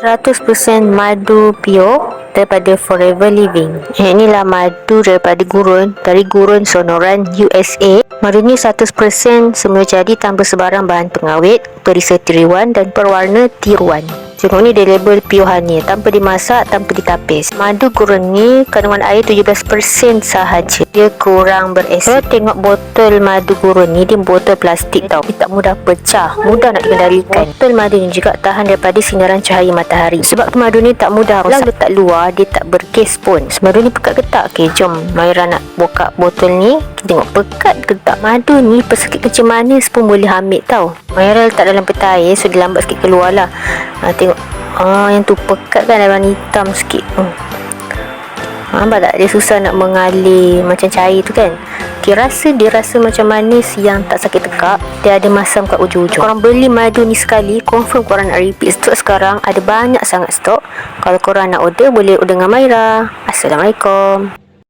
100% madu pure daripada Forever Living. Inilah madu daripada gurun, dari gurun Sonoran USA. Madu ni 100% semula jadi tanpa sebarang bahan pengawet, perisa tiruan dan perwarna tiruan. Tengok ni dia label pure honey, tanpa dimasak, tanpa ditapis. Madu gurun ni kandungan air 17% sahaja. Dia kurang beresid. Tengok botol madu gurun ni, dia botol plastik tau. Dia tak mudah pecah, mudah nak dikendalikan. Botol madu ni juga tahan daripada sinaran cahaya matahari. Sebab tu madu ni tak mudah rosak. Kalau letak luar, dia tak berkes pun. Madu ni pekat ke tak? Okay, jom Maira nak buka botol ni. Kita tengok pekat ke tak. Madu ni pesakit kecil manis pun boleh ambil tau. Maira letak dalam peta air, so dia lambat sikit keluar lah. Tengok. Yang tu pekat kan, ada warna hitam sikit. Nampak tak? Dia susah nak mengalir macam cair tu kan. Okay, dia rasa macam manis yang tak sakit tekak. Dia ada masam kat ujung-ujung. Korang beli madu ni sekali, confirm korang nak repeat. Stok sekarang ada banyak sangat stok. Kalau korang nak order, boleh order dengan Maira. Assalamualaikum.